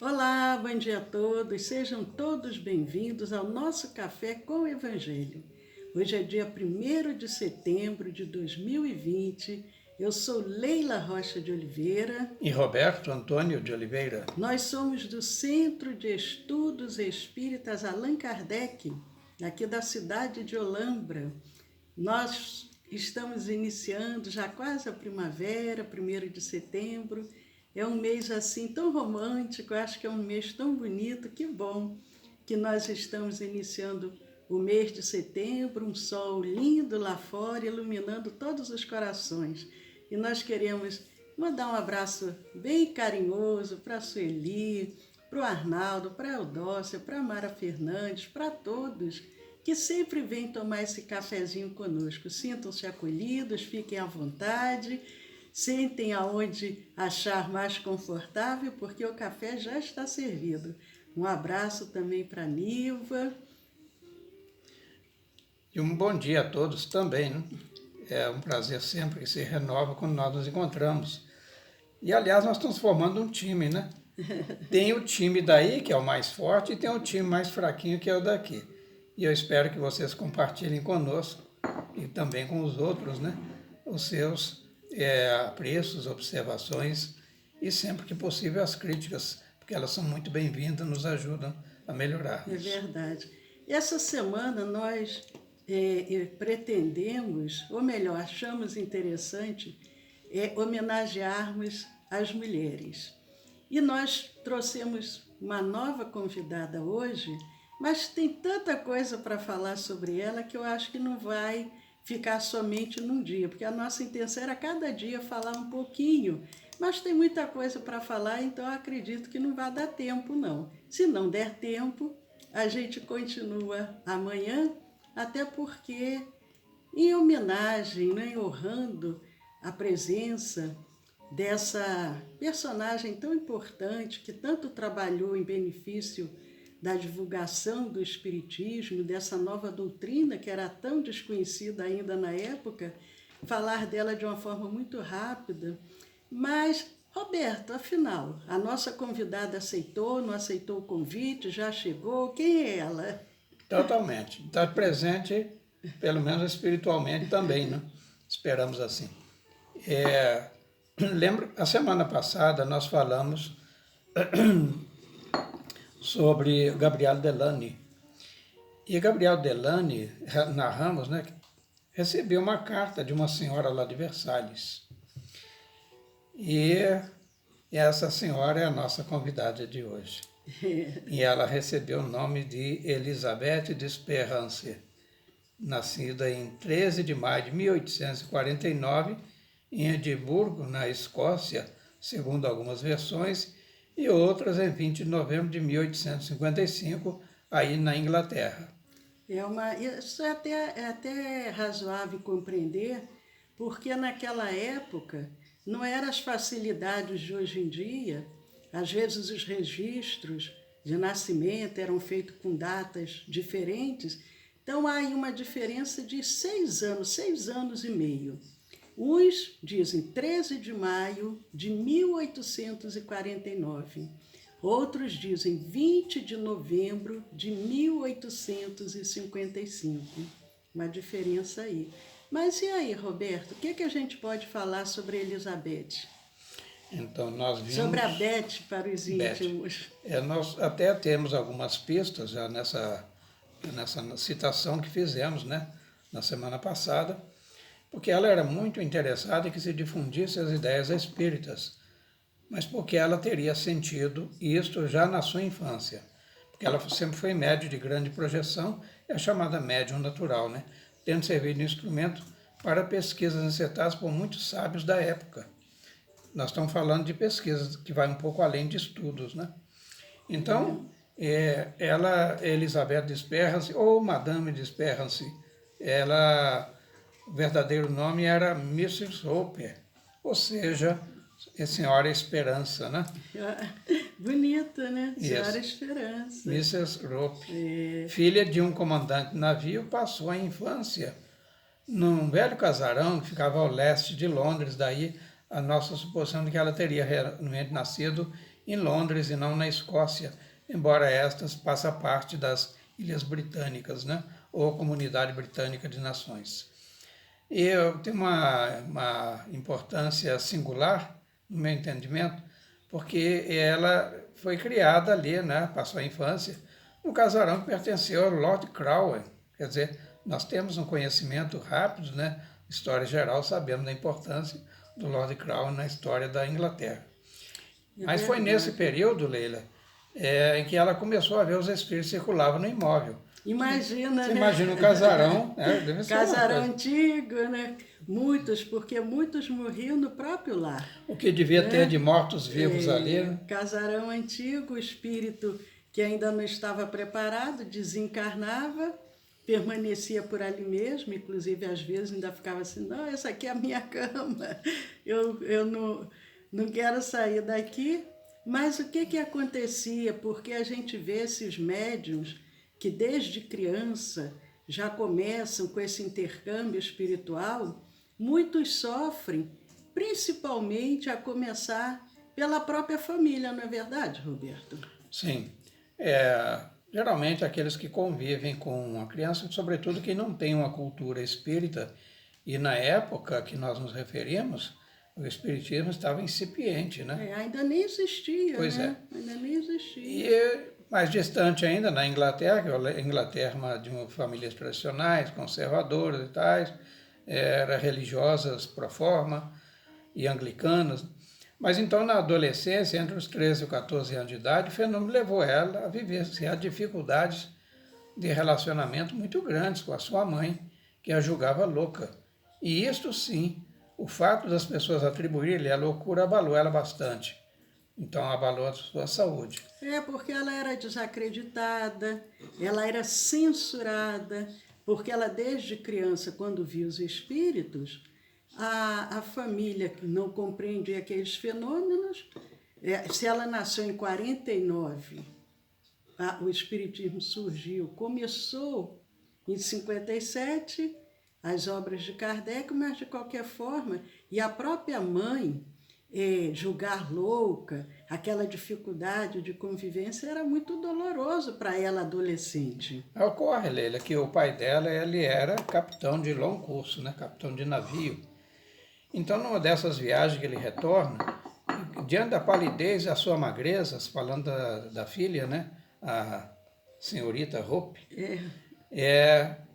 Olá, bom dia a todos. Sejam todos bem-vindos ao nosso Café com o Evangelho. Hoje é dia 1º de setembro de 2020. Eu sou Leila Rocha de Oliveira. E Roberto Antônio de Oliveira. Nós somos do Centro de Estudos Espíritas Allan Kardec, aqui da cidade de Olambra. Nós estamos iniciando já quase a primavera, 1º de setembro. É um mês assim tão romântico, acho que é um mês tão bonito, que bom que nós estamos iniciando o mês de setembro, um sol lindo lá fora, iluminando todos os corações. E nós queremos mandar um abraço bem carinhoso para a Sueli, para o Arnaldo, para a Eudócia, para a Mara Fernandes, para todos que sempre vêm tomar esse cafezinho conosco. Sintam-se acolhidos, fiquem à vontade. Sentem aonde achar mais confortável, porque o café já está servido. Um abraço também para a Niva. E um bom dia a todos também, né? É um prazer sempre que se renova quando nós nos encontramos. E, aliás, nós estamos formando um time, né? Tem o time daí, que é o mais forte, e tem o time mais fraquinho, que é o daqui. E eu espero que vocês compartilhem conosco, e também com os outros, né? Os seus apreços, observações e, sempre que possível, as críticas, porque elas são muito bem-vindas, nos ajudam a melhorar. É verdade. Essa semana nós pretendemos, ou melhor, achamos interessante, homenagearmos as mulheres. E nós trouxemos uma nova convidada hoje, mas tem tanta coisa para falar sobre ela que eu acho que não vai ficar somente num dia, porque a nossa intenção era cada dia falar um pouquinho, mas tem muita coisa para falar, então eu acredito que não vai dar tempo, não. Se não der tempo, a gente continua amanhã, até porque, em homenagem, né, honrando a presença dessa personagem tão importante, que tanto trabalhou em benefício da divulgação do Espiritismo, dessa nova doutrina que era tão desconhecida ainda na época, falar dela de uma forma muito rápida. Mas, Roberto, afinal, a nossa convidada aceitou, não aceitou o convite, já chegou, quem é ela? Totalmente. Está presente, pelo menos espiritualmente também, né? Esperamos assim. Lembro, a semana passada nós falamos sobre Gabriel Delany. E Gabriel Delany, narramos, né, recebeu uma carta de uma senhora lá de Versalhes. E essa senhora é a nossa convidada de hoje. E ela recebeu o nome de Elisabeth d'Espérance, nascida em 13 de maio de 1849, em Edimburgo, na Escócia, segundo algumas versões, e outras em 20 de novembro de 1855, aí na Inglaterra. Isso é até razoável compreender, porque naquela época não eram as facilidades de hoje em dia. Às vezes os registros de nascimento eram feitos com datas diferentes, então há aí uma diferença de 6 anos e meio. Uns dizem 13 de maio de 1849, outros dizem 20 de novembro de 1855. Uma diferença aí. Mas e aí, Roberto, o que a gente pode falar sobre Elizabeth? Então, nós vimos... Sobre a Beth para os íntimos. Nós até temos algumas pistas já nessa citação que fizemos, né, na semana passada, porque ela era muito interessada em que se difundisse as ideias espíritas, mas porque ela teria sentido isto já na sua infância, porque ela sempre foi médium de grande projeção, é a chamada médium natural, né, tendo servido de instrumento para pesquisas encetadas por muitos sábios da época. Nós estamos falando de pesquisas que vai um pouco além de estudos, né? Então, ela, Elisabeth d'Espérance, ou Madame d'Espérance, o verdadeiro nome era Mrs. Roper, ou seja, a Senhora Esperança, né? Bonita, né? Senhora Esperança. Mrs. Roper, filha de um comandante de navio, passou a infância num velho casarão que ficava ao leste de Londres, daí a nossa suposição de que ela teria realmente nascido em Londres e não na Escócia, embora estas façam parte das Ilhas Britânicas, né? Ou Comunidade Britânica de Nações. E tem uma importância singular, no meu entendimento, porque ela foi criada ali, né? Passou a infância, um casarão que pertenceu ao Lord Cromwell. Quer dizer, nós temos um conhecimento rápido, né? História geral, sabemos da importância do Lord Cromwell na história da Inglaterra. Mas foi nesse período, Leila, em que ela começou a ver os espíritos que circulavam no imóvel. Imagina, Você né? imagina um casarão, né? Deve ser Casarão antigo, né? Muitos, porque muitos morriam no próprio lar. O que devia ter de mortos-vivos ali, né? Casarão antigo, o espírito que ainda não estava preparado desencarnava, permanecia por ali mesmo, inclusive às vezes ainda ficava assim, não, essa aqui é a minha cama, eu não quero sair daqui. Mas o que acontecia? Porque a gente vê esses médiuns que desde criança já começam com esse intercâmbio espiritual, muitos sofrem, principalmente a começar pela própria família, não é verdade, Roberto? Sim. Geralmente aqueles que convivem com a criança, sobretudo quem não tem uma cultura espírita, e na época que nós nos referimos, o espiritismo estava incipiente, né? Ainda nem existia, pois né? É. Ainda nem existia. E mais distante ainda, na Inglaterra, que a Inglaterra de famílias tradicionais, conservadoras e tais, era religiosas pro forma e anglicanas. Mas então, na adolescência, entre os 13 e 14 anos de idade, o fenômeno levou ela a vivenciar dificuldades de relacionamento muito grandes com a sua mãe, que a julgava louca. E isto sim, o fato das pessoas atribuírem-lhe a loucura abalou ela bastante. Então, abalou a sua saúde. Porque ela era desacreditada, ela era censurada, porque ela desde criança, quando via os espíritos, a família que não compreendia aqueles fenômenos, se ela nasceu em 49, o espiritismo surgiu, começou em 57, as obras de Kardec, mas de qualquer forma, e a própria mãe, julgar louca, aquela dificuldade de convivência era muito doloroso para ela adolescente. Ocorre, Leila, que o pai dela ele era capitão de longo curso, né? Capitão de navio. Então, numa dessas viagens que ele retorna, diante da palidez e a sua magreza, falando da filha, né? A senhorita Hope,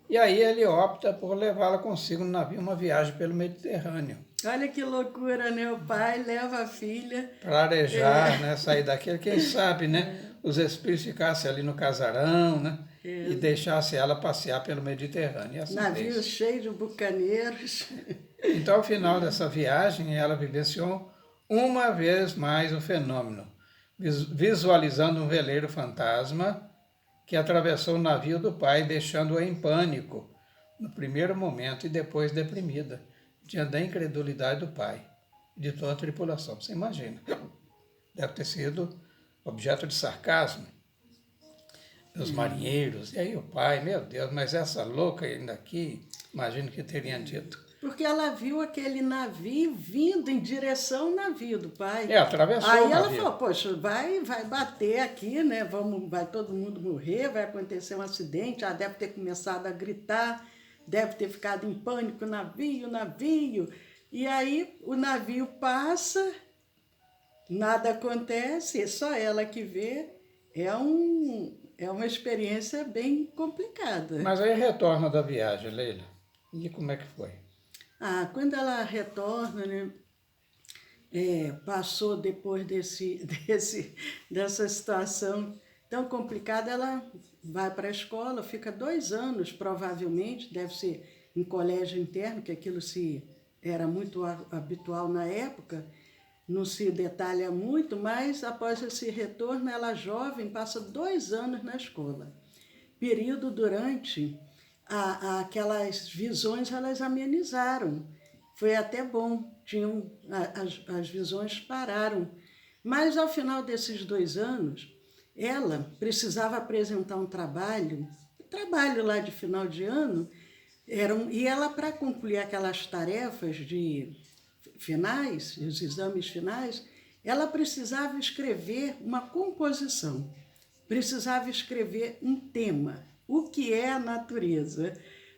e aí ele opta por levá-la consigo no navio, uma viagem pelo Mediterrâneo. Olha que loucura, né? O pai leva a filha... Para arejar, né? Sair daquele, quem sabe, né? Os espíritos ficassem ali no casarão, né? E deixassem ela passear pelo Mediterrâneo. Assim navio cheio de bucaneiros. Então, ao final dessa viagem, ela vivenciou uma vez mais o fenômeno, visualizando um veleiro fantasma que atravessou o navio do pai, deixando-a em pânico no primeiro momento e depois deprimida, diante da incredulidade do pai e de toda a tripulação. Você imagina, deve ter sido objeto de sarcasmo dos marinheiros. E aí o pai, meu Deus, mas essa louca ainda aqui, imagino que teriam dito. Porque ela viu aquele navio vindo em direção ao navio do pai. Atravessou aí o navio. Aí ela falou, poxa, vai bater aqui, né? Vai todo mundo morrer, vai acontecer um acidente. Ela deve ter começado a gritar, deve ter ficado em pânico, navio. E aí o navio passa, nada acontece, é só ela que vê. É uma experiência bem complicada. Mas aí retorna da viagem, Leila. E como é que foi? Quando ela retorna, né, passou depois dessa situação tão complicada, ela vai para a escola, fica 2 anos, provavelmente, deve ser em colégio interno, que aquilo era muito habitual na época, não se detalha muito, mas após esse retorno, ela jovem, passa 2 anos na escola. Período durante aquelas visões, elas amenizaram. Foi até bom, as visões pararam. Mas ao final desses 2 anos, ela precisava apresentar um trabalho lá de final de ano, e ela, para concluir aquelas tarefas de finais, os exames finais, ela precisava escrever uma composição, precisava escrever um tema. O que é a natureza?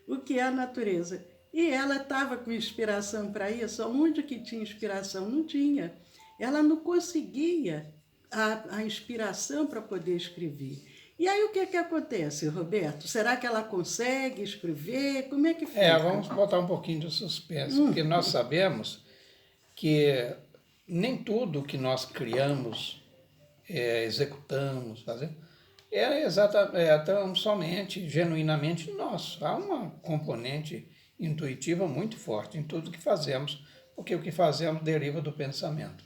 O que é a natureza? E ela estava com inspiração para isso. Onde que tinha inspiração? Não tinha. Ela não conseguia a inspiração para poder escrever. E aí o que acontece, Roberto? Será que ela consegue escrever? Como é que fica? Vamos botar um pouquinho de suspense, porque nós sabemos que nem tudo que nós criamos, executamos, fazemos, é tão somente, genuinamente nosso. Há uma componente intuitiva muito forte em tudo que fazemos, porque o que fazemos deriva do pensamento.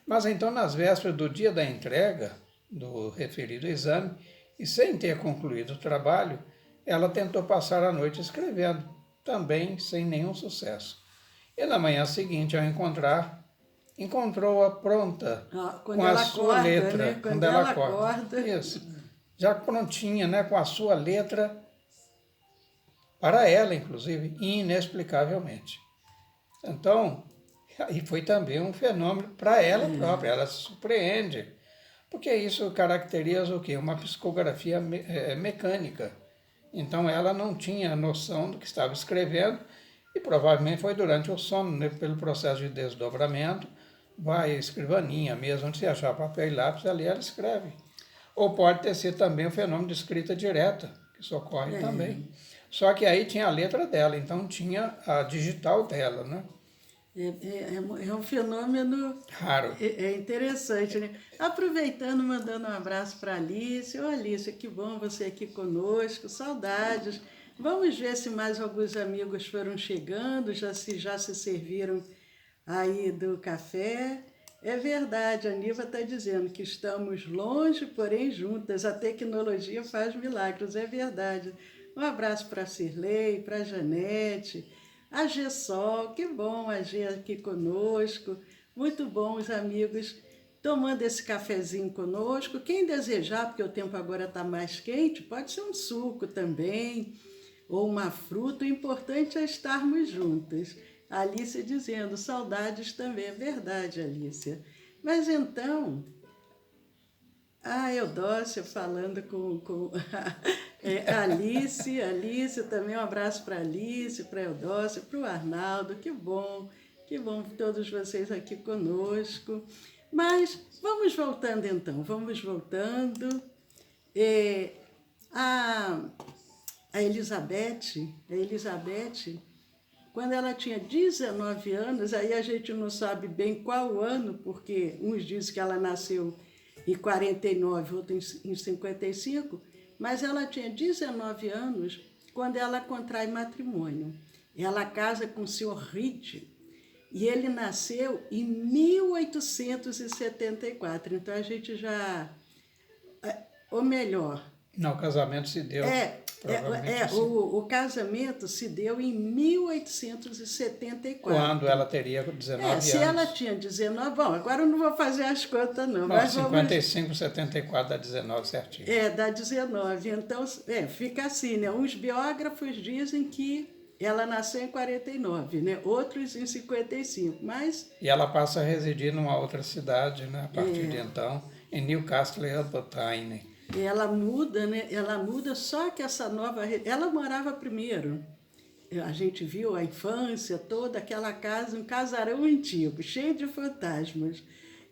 Mas então, nas vésperas do dia da entrega do referido exame, e sem ter concluído o trabalho, ela tentou passar a noite escrevendo, também sem nenhum sucesso. E na manhã seguinte, ao encontrou-a pronta, com a sua letra. Né? Quando ela acorda. Isso. Já prontinha, né, com a sua letra, para ela, inclusive, inexplicavelmente. Então, e foi também um fenômeno para ela própria, ela se surpreende, porque isso caracteriza o quê? Uma psicografia mecânica. Então, ela não tinha noção do que estava escrevendo, e provavelmente foi durante o sono, né, pelo processo de desdobramento, vai a escrivaninha mesmo, onde se achar papel e lápis, ali ela escreve. Ou pode ter sido também um fenômeno de escrita direta, que isso ocorre também. Só que aí tinha a letra dela, então tinha a digital dela, né? É um fenômeno raro. É interessante, né? Aproveitando, mandando um abraço para a Alice. Ô Alice, que bom você aqui conosco, saudades. Vamos ver se mais alguns amigos foram chegando, já se serviram aí do café. É verdade, a Niva está dizendo que estamos longe, porém juntas. A tecnologia faz milagres, é verdade. Um abraço para a Cirlei, para a Janete, a Gessol, que bom a Gê aqui conosco. Muito bom os amigos tomando esse cafezinho conosco. Quem desejar, porque o tempo agora está mais quente, pode ser um suco também, ou uma fruta. O importante é estarmos juntas. A Alice dizendo, saudades também. É verdade, Alice. Mas então, a Eudócia falando com a Alice também, um abraço para a Alice, para a Eudócia, para o Arnaldo. Que bom todos vocês aqui conosco. Mas vamos voltando então, vamos voltando. A Elizabeth, quando ela tinha 19 anos, aí a gente não sabe bem qual ano, porque uns dizem que ela nasceu em 49, outros em 55, mas ela tinha 19 anos quando ela contrai matrimônio. Ela casa com o Sr. Reed, e ele nasceu em 1874. Então a gente já... Ou melhor... Não, o casamento se deu... O casamento se deu em 1874. Quando ela teria 19 anos. Se ela tinha 19... Bom, agora eu não vou fazer as contas, não. Mas 55, 74 dá 19 certinho. Dá 19. Então, fica assim, né? Uns biógrafos dizem que ela nasceu em 49, né? Outros em 55, mas... E ela passa a residir numa outra cidade, né? A partir de então, em Newcastle upon Tyne. Ela muda, né? Ela muda, só que essa nova... Ela morava primeiro. A gente viu a infância toda, aquela casa, um casarão antigo, cheio de fantasmas.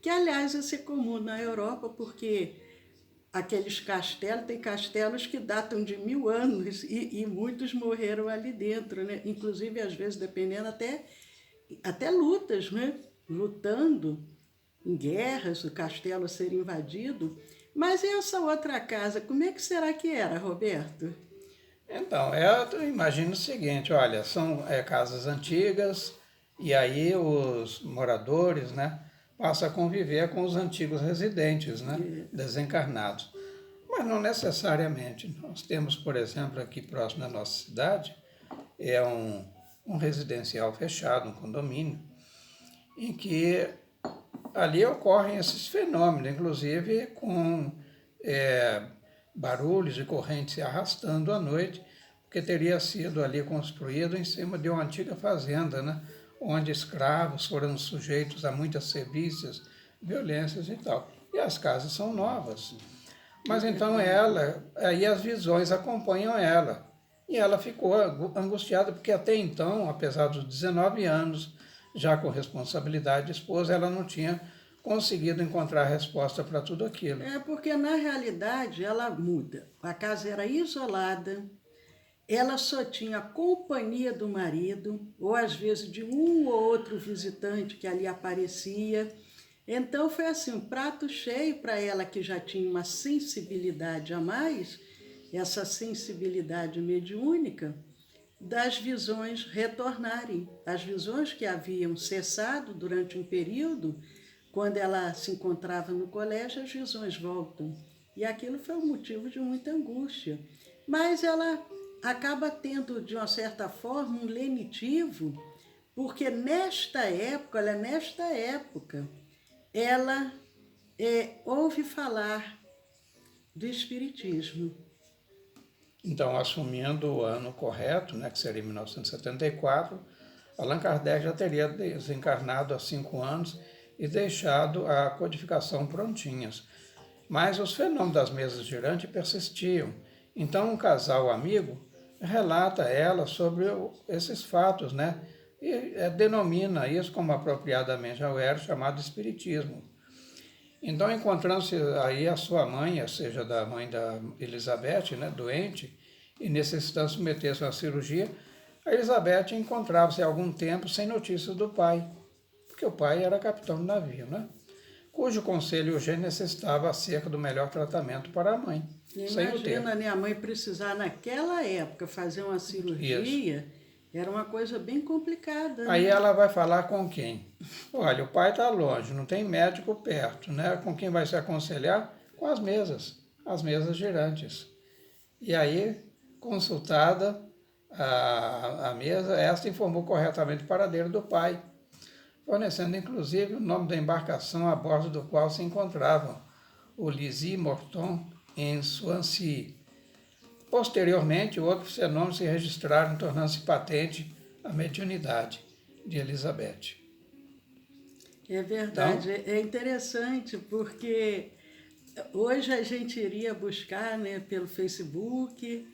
Que, aliás, isso é comum na Europa, porque aqueles castelos, tem castelos que datam de 1000 anos e muitos morreram ali dentro, né? Inclusive, às vezes, dependendo até lutas, né? Lutando em guerras, o castelo ser invadido. Mas e essa outra casa, como é que será que era, Roberto? Então, eu imagino o seguinte, olha, são casas antigas, e aí os moradores, né, passam a conviver com os antigos residentes, né, desencarnados. Mas não necessariamente. Nós temos, por exemplo, aqui próximo da nossa cidade, um residencial fechado, um condomínio, em que ali ocorrem esses fenômenos, inclusive com barulhos e correntes se arrastando à noite, porque teria sido ali construído em cima de uma antiga fazenda, né, onde escravos foram sujeitos a muitas sevícias violências e tal. E as casas são novas. Mas então aí as visões acompanham ela. E ela ficou angustiada, porque até então, apesar dos 19 anos, já com responsabilidade de esposa, ela não tinha conseguido encontrar resposta para tudo aquilo. É porque, na realidade, ela muda. A casa era isolada, ela só tinha a companhia do marido, ou às vezes de um ou outro visitante que ali aparecia. Então foi assim, um prato cheio para ela que já tinha uma sensibilidade a mais, essa sensibilidade mediúnica, das visões retornarem. As visões que haviam cessado durante um período, quando ela se encontrava no colégio, as visões voltam. E aquilo foi um motivo de muita angústia. Mas ela acaba tendo, de uma certa forma, um lenitivo, porque nesta época, ela ouve falar do Espiritismo. Então, assumindo o ano correto, né, que seria 1974, Allan Kardec já teria desencarnado há 5 anos e deixado a codificação prontinhas. Mas os fenômenos das mesas girantes persistiam. Então, um casal amigo relata a ela sobre esses fatos, né? E denomina isso, como apropriadamente já era, chamado Espiritismo. Então, encontrando-se aí a sua mãe, ou seja, da mãe da Elizabeth, né, doente, e necessitando submeter-se a uma cirurgia, a Elizabeth encontrava-se há algum tempo sem notícias do pai, porque o pai era capitão do navio, né? Cujo conselho urgente necessitava acerca do melhor tratamento para a mãe. Imagina, né, a mãe precisar, naquela época, fazer uma cirurgia, era uma coisa bem complicada. Aí né? ela vai falar com quem? Olha, o pai está longe, não tem médico perto, né? Com quem vai se aconselhar? Com as mesas girantes. E aí, consultada a mesa, esta informou corretamente o paradeiro do pai, fornecendo inclusive o nome da embarcação a bordo do qual se encontravam, o Lizzie Morton, em Swansea. Posteriormente, outros fenômenos se registraram, tornando-se patente a mediunidade de Elizabeth. É verdade, Então, é interessante porque hoje a gente iria buscar, né, pelo Facebook,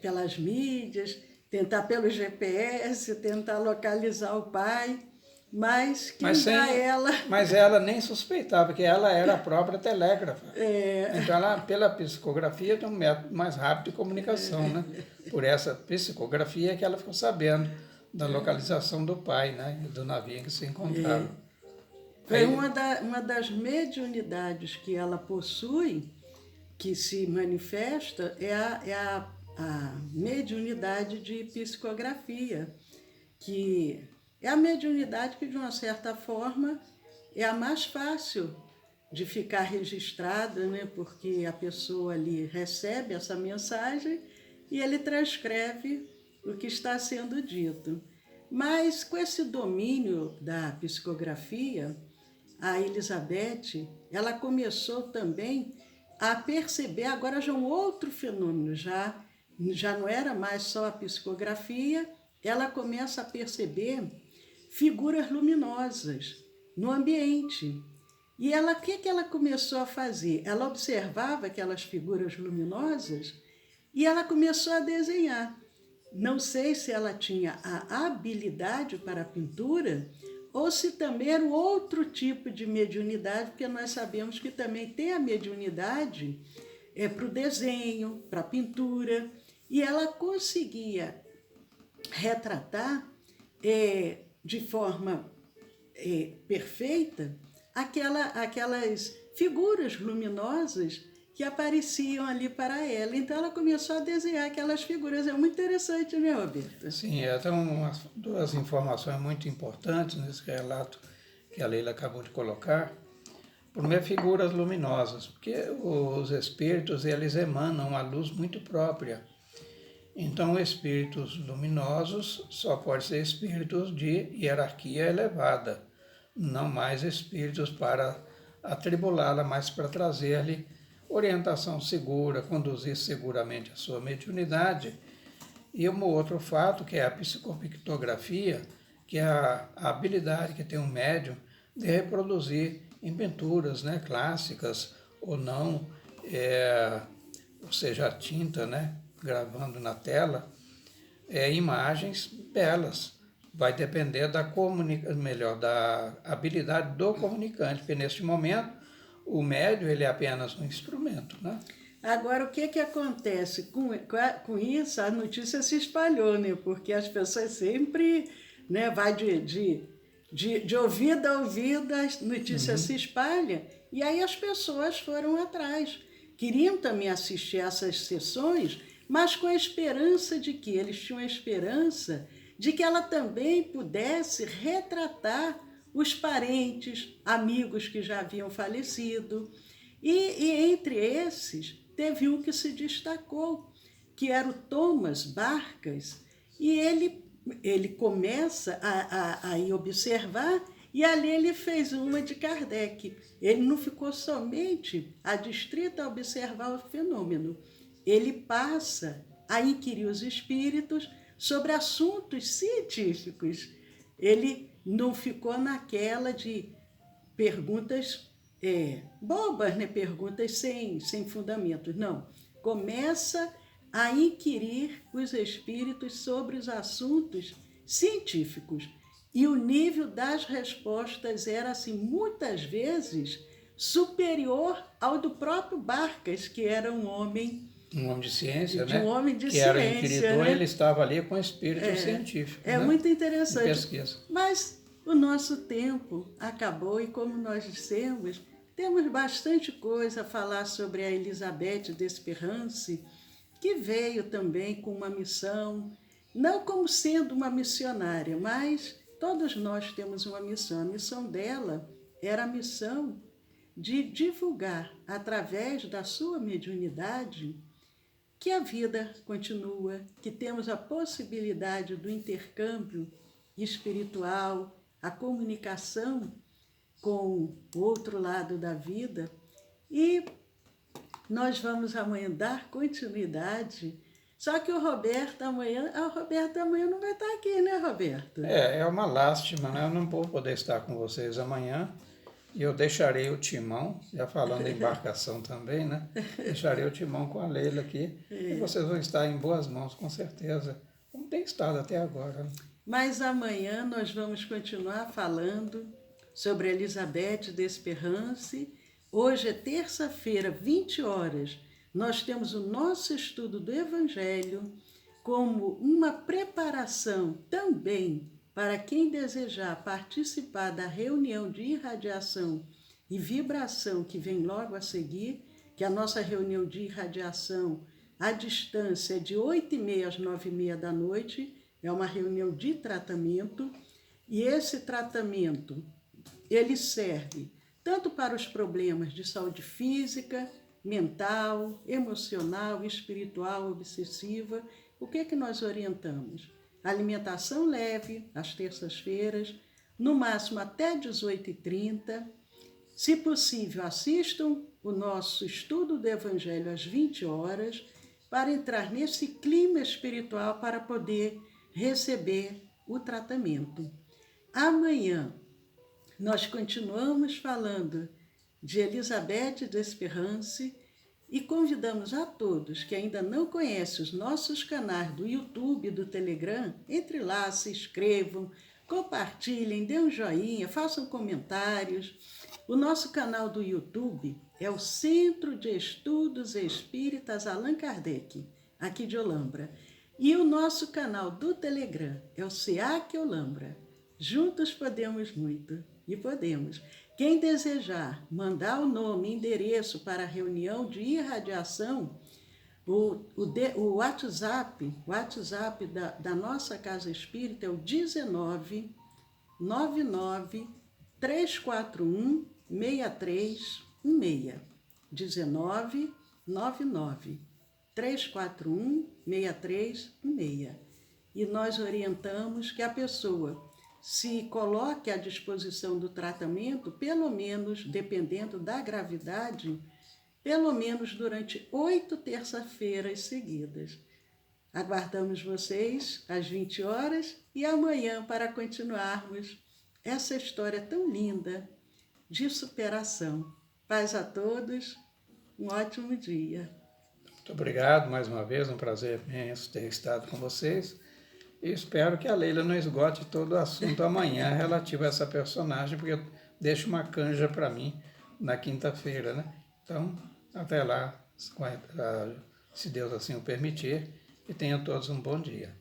pelas mídias, tentar pelo GPS, tentar localizar o pai, mas quem dá ela... Mas ela nem suspeitava, que ela era a própria telégrafa. Então, ela, pela psicografia, tem um método mais rápido de comunicação, né? Por essa psicografia que ela ficou sabendo da localização do pai, né? E do navio em que se encontrava. Foi uma das mediunidades que ela possui, que se manifesta, é a mediunidade de psicografia, que é a mediunidade que, de uma certa forma, é a mais fácil de ficar registrada, né? Porque a pessoa ali recebe essa mensagem e ele transcreve o que está sendo dito. Mas com esse domínio da psicografia, a Elizabeth, ela começou também a perceber, agora já um outro fenômeno, já não era mais só a psicografia, ela começa a perceber figuras luminosas no ambiente. E ela, o que ela começou a fazer? Ela observava aquelas figuras luminosas e ela começou a desenhar. Não sei se ela tinha a habilidade para a pintura ou se também era outro tipo de mediunidade, porque nós sabemos que também tem a mediunidade para o desenho, para a pintura, e ela conseguia retratar de forma perfeita aquelas figuras luminosas que apareciam ali para ela. Então ela começou a desenhar aquelas figuras. É muito interessante, né, Roberto? Sim, então duas informações muito importantes nesse relato que a Leila acabou de colocar. Primeiro, figuras luminosas, porque os espíritos eles emanam uma luz muito própria. Então, espíritos luminosos só podem ser espíritos de hierarquia elevada, não mais espíritos para atribulá-la, mas para trazer-lhe orientação segura, conduzir seguramente a sua mediunidade. E um outro fato, que é a psicopictografia, que é a habilidade que tem um médium de reproduzir em pinturas, né, clássicas ou não, ou seja, a tinta, né, gravando na tela, imagens belas. Vai depender da habilidade do comunicante, porque neste momento o médium ele é apenas um instrumento, né? Agora, o que acontece? Com isso, a notícia se espalhou, né? Porque as pessoas sempre, né, vai de ouvido a ouvido, a notícia se espalha, e aí as pessoas foram atrás. Queriam também assistir essas sessões, mas com a esperança de que eles tinham a esperança de que ela também pudesse retratar os parentes, amigos que já haviam falecido. E entre esses, teve um que se destacou, que era o Thomas Barcas, e ele começa a observar, e ali ele fez uma de Kardec. Ele não ficou somente adstrito a observar o fenômeno, ele passa a inquirir os espíritos sobre assuntos científicos. Ele não ficou naquela de perguntas bobas, né? Perguntas sem fundamentos. Não. Começa a inquirir os espíritos sobre os assuntos científicos. E o nível das respostas era, assim, muitas vezes superior ao do próprio Barcas, que era um homem de ciência, né? Um homem de que ciência, era inquiridor, né? Ele estava ali com espírito científico. É, né? Muito interessante. De pesquisa. Mas o nosso tempo acabou e, como nós dissemos, temos bastante coisa a falar sobre a Elizabeth Desperance, que veio também com uma missão, não como sendo uma missionária, mas todos nós temos uma missão. A missão dela era a missão de divulgar, através da sua mediunidade, que a vida continua, que temos a possibilidade do intercâmbio espiritual, a comunicação com o outro lado da vida. E nós vamos amanhã dar continuidade. Só que o Roberto amanhã não vai estar aqui, né, Roberto? É uma lástima, né? Eu não vou poder estar com vocês amanhã. E eu deixarei o timão, já falando em embarcação também, né? Deixarei o timão com a Leila aqui. E vocês vão estar em boas mãos, com certeza. Como tem estado até agora. Né? Mas amanhã nós vamos continuar falando sobre Elizabeth Desperance. Hoje é terça-feira, 20 horas. Nós temos o nosso estudo do Evangelho como uma preparação também para quem desejar participar da reunião de irradiação e vibração que vem logo a seguir, que a nossa reunião de irradiação à distância é de 8h30 às 9h30 da noite, é uma reunião de tratamento, e esse tratamento, ele serve tanto para os problemas de saúde física, mental, emocional, espiritual, obsessiva. O que é que nós orientamos? Alimentação leve, às terças-feiras, no máximo até 18h30. Se possível, assistam o nosso estudo do Evangelho às 20 horas, para entrar nesse clima espiritual para poder receber o tratamento. Amanhã, nós continuamos falando de Elizabeth Desperance e convidamos a todos que ainda não conhecem os nossos canais do YouTube e do Telegram, entre lá, se inscrevam, compartilhem, dêem um joinha, façam comentários. O nosso canal do YouTube é o Centro de Estudos Espíritas Allan Kardec, aqui de Olambra. E o nosso canal do Telegram é o SEAC Olambra. Juntos podemos muito, e podemos. Quem desejar mandar o nome e endereço para a reunião de irradiação, o WhatsApp da nossa Casa Espírita é o 19 99 341 6316. 19 99 341 6316. E nós orientamos que a pessoa se coloque à disposição do tratamento, pelo menos, dependendo da gravidade, pelo menos durante 8 terças-feiras seguidas. Aguardamos vocês às 20 horas e amanhã para continuarmos essa história tão linda de superação. Paz a todos, um ótimo dia. Muito obrigado mais uma vez, um prazer imenso ter estado com vocês. E espero que a Leila não esgote todo o assunto amanhã relativo a essa personagem, porque eu deixo uma canja para mim na quinta-feira, né? Então, até lá, se Deus assim o permitir, e tenham todos um bom dia.